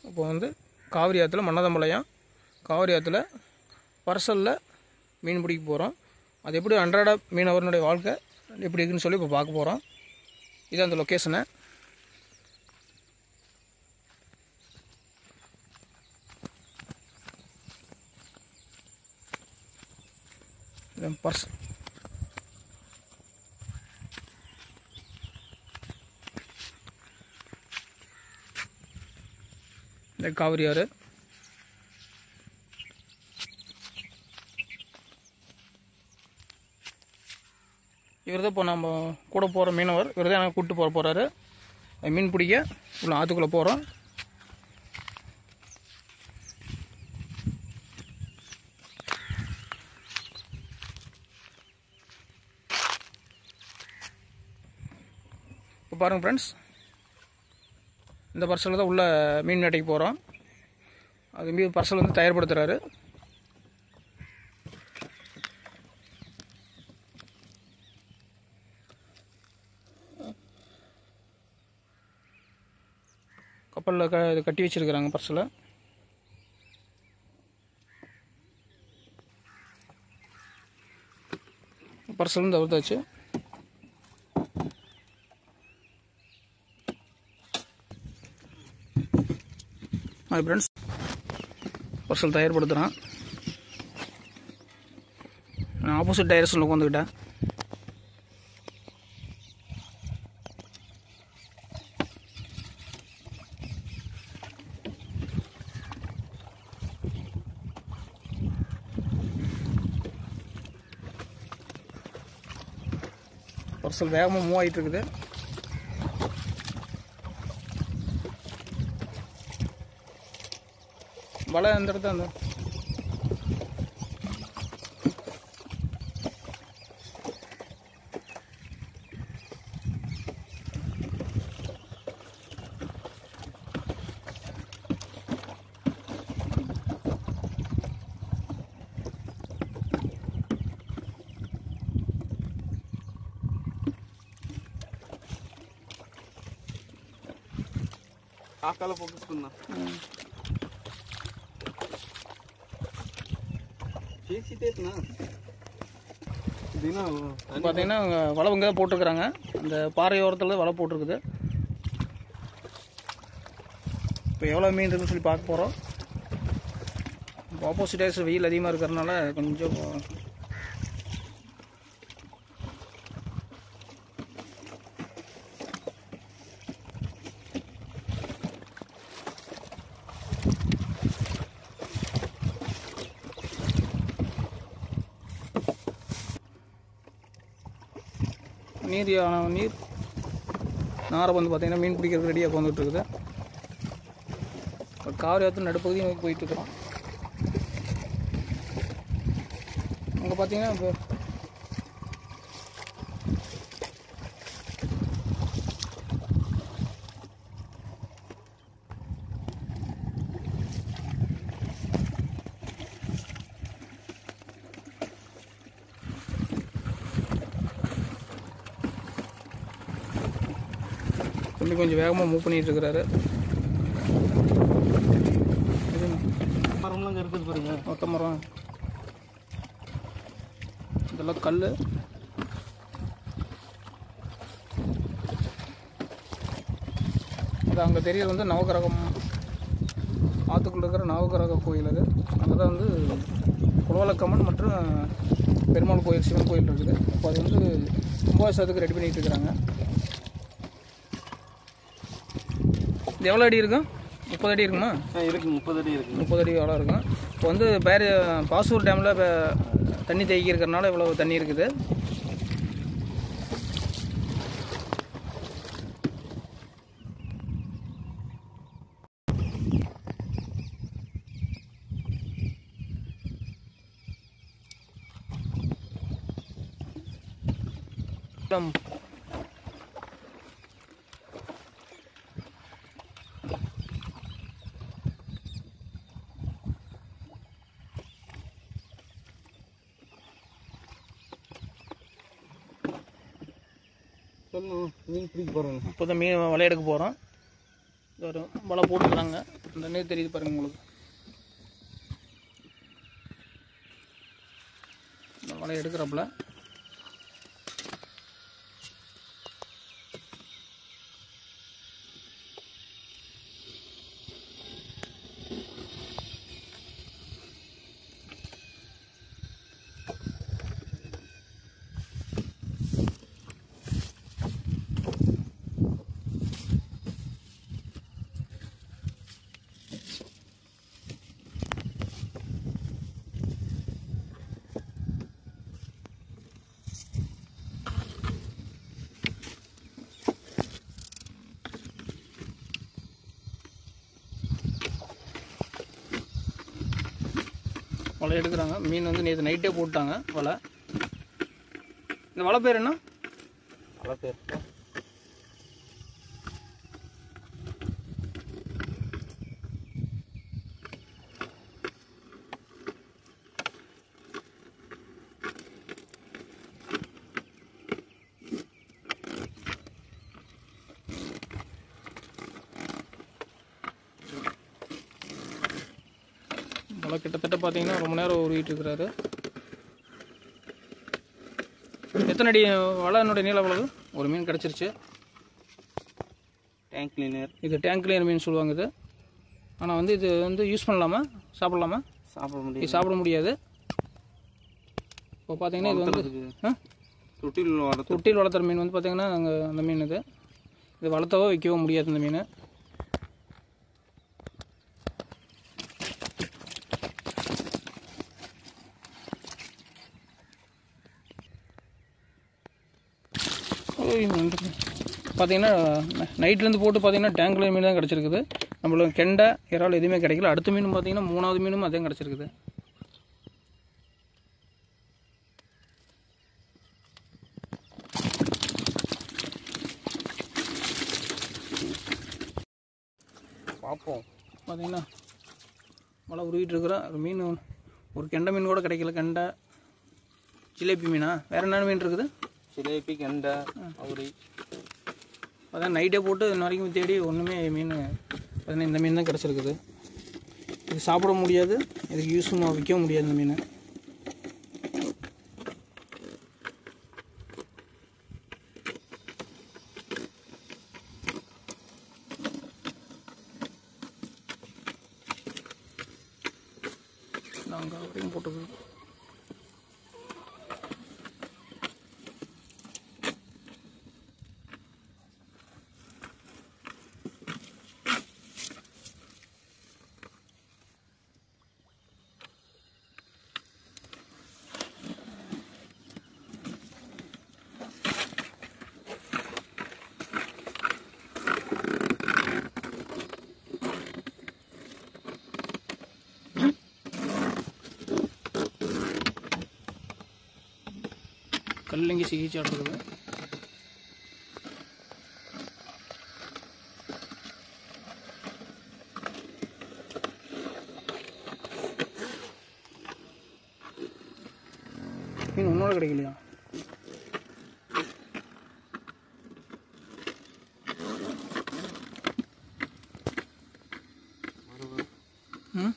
இப்போ வந்து காவிரி ஆற்றுல மன்னதம்பாளையம் காவிரி ஆற்றுல பர்சலில் மீன் பிடிக்க போகிறோம். அது எப்படி அன்றாட மீனவர்களுடைய வாழ்க்கை எப்படி இருக்குன்னு சொல்லி இப்போ பார்க்க போகிறோம். இது அந்த லொக்கேஷனை. இந்த காவிரி ஆறு இவர் தான் இப்போ நம்ம கூட போகிற மீனவர். இவர் தான் எனக்கு கூப்பிட்டு போகிறாரு மீன் பிடிக்க. உள்ள ஆற்றுக்குள்ளே போகிறோம். இப்போ பாருங்கள் ஃப்ரெண்ட்ஸ், இந்த பர்சலில் தான் உள்ள மீன் வேட்டைக்கு போகிறோம். அது மீன் பர்சல் வந்து தயார்படுத்துகிறாரு. கப்பலில் இது கட்டி வச்சுருக்குறாங்க பர்சலை. பர்சல் வந்து அவுத்தாச்சு. அது ஃப்ரெண்ட்ஸ் பர்சல் தயார்படுத்துகிறான். நான் ஆப்போசிட் டைரக்ஷனில் உட்காந்துக்கிட்டேன். பர்சல் வேகமாக மூவ் ஆகிட்டு இருக்குது. வலை அந்த இடத்துல அந்த ఆకాల ఫోకస్ కున్నా பார்த்தீங்கன்னா வலை இங்கே தான் போட்டிருக்கிறாங்க. அந்த பாறை ஓரத்தில் வலை போட்டிருக்குது. இப்போ எவ்வளோ மீன் இருக்குன்னு சொல்லி பார்க்க போகிறோம். ஆப்போசிட் சைடு வெயில் அதிகமாக இருக்கிறதுனால கொஞ்சம் நீர் நாரை வந்து பார்த்திங்கன்னா மீன் பிடிக்கிறதுக்கு ரெடியாக வந்துட்டு இருக்குது. இப்போ காவிரி ஆற்று நடுப்பகுதியும் நோக்கி போயிட்டுருக்குறோம். அங்கே பார்த்தீங்கன்னா இப்போ கொஞ்சம் வேகமாக மூவ் பண்ணிட்டு இருக்கிறாரு. மரம்லாம் இருக்குது பாருங்க, மொத்த மரம். இதெல்லாம் கல். அது அங்கே தெரியறது வந்து நவகிரகம், ஆற்றுக்குள்ள இருக்கிற நவகிரக கோயில். அது அங்கே தான் வந்து குலவலக்கம்மன் மற்றும் பெருமாள் கோயில், சிவன் கோயில் இருக்குது. இப்போ அது வந்து கும்பாபிஷேகத்துக்கு ரெடி பண்ணிகிட்டு இருக்கிறாங்க. இது எவ்வளோ அடி இருக்கும்? 30 அடி இருக்குமா? இருக்குது, 30 அடி இருக்குது. 30 அடி எவ்வளோ இருக்கும்? இப்போ வந்து பாசூர் டேமில் இப்போ தண்ணி தேக்கி இருக்கிறனால இவ்வளோ தண்ணி இருக்குது. மீன் பிடிக்க போகிறோம். இப்போ தான் மீன் வலையெடுக்க போகிறோம். ஒரு வலை போட்டுக்கிறாங்க. இந்த நீர் தெரியுது பாருங்கள் உங்களுக்கு. இந்த வலை எடுக்கிறப்பல வலை எடுக்கிறாங்க. மீன் வந்து நேற்று நைட்டே போட்டாங்க வலை. இந்த வலை பேர் என்ன? வலை பேர் வலை கிட்டத்தட்ட பார்த்தீங்கன்னா ரொம்ப நேரம் உருவிட்டு இருக்கிறாரு. எத்தனை அடி வலைனுடைய நீளம் எவ்வளவு? ஒரு மீன் கிடச்சிருச்சு. Tank cleaner. இது டேங்க் கிளீனர் மீன் சொல்லுவாங்க இது. ஆனால் வந்து இது வந்து யூஸ் பண்ணலாமா, சாப்பிடலாமா? சாப்பிட முடியாது. இது சாப்பிட முடியாது. இப்போ பார்த்தீங்கன்னா இது வந்து தொட்டில் வளர்த்துற மீன் வந்து பார்த்தீங்கன்னா அந்த மீன் இது வளர்த்தவோ வைக்கவோ முடியாது இந்த மீன். பார்த்தீங்கன்னா நைட்லேருந்து போட்டு பார்த்தீங்கன்னா டேங்க்ல மீன் தான் கிடச்சிருக்குது. நம்மளுக்கு கெண்டை இறால் எதுவுமே கிடைக்கல. அடுத்த மீன் பார்த்தீங்கன்னா 3வது மீனும் அதே கிடச்சிருக்குது. பார்ப்போம். பார்த்தீங்கன்னா மழை உருவிட்டு இருக்கிற மீன் ஒரு கெண்டை மீன் கூட கிடைக்கல. கெண்டை ஜிலேபி மீனா? வேறு என்ன மீன் இருக்குது? ஜிலேபி, கெண்டை, அவுரி. அதான் நைட்டே போட்டு இன்ன வரைக்கும் தேடி ஒன்றுமே மீன் பார்த்தீங்கன்னா இந்த மீன் தான் கிடச்சிருக்குது. இது சாப்பிட முடியாது, இதுக்கு யூஸும் விற்கவும் முடியாது இந்த மீன். நாங்கள் வரைக்கும் போட்டுருக்கோம். கல்லிங்கி சிகிச்சை ஆடுறது. மீன் ஒன்னோட கிடைக்கலையா? ம்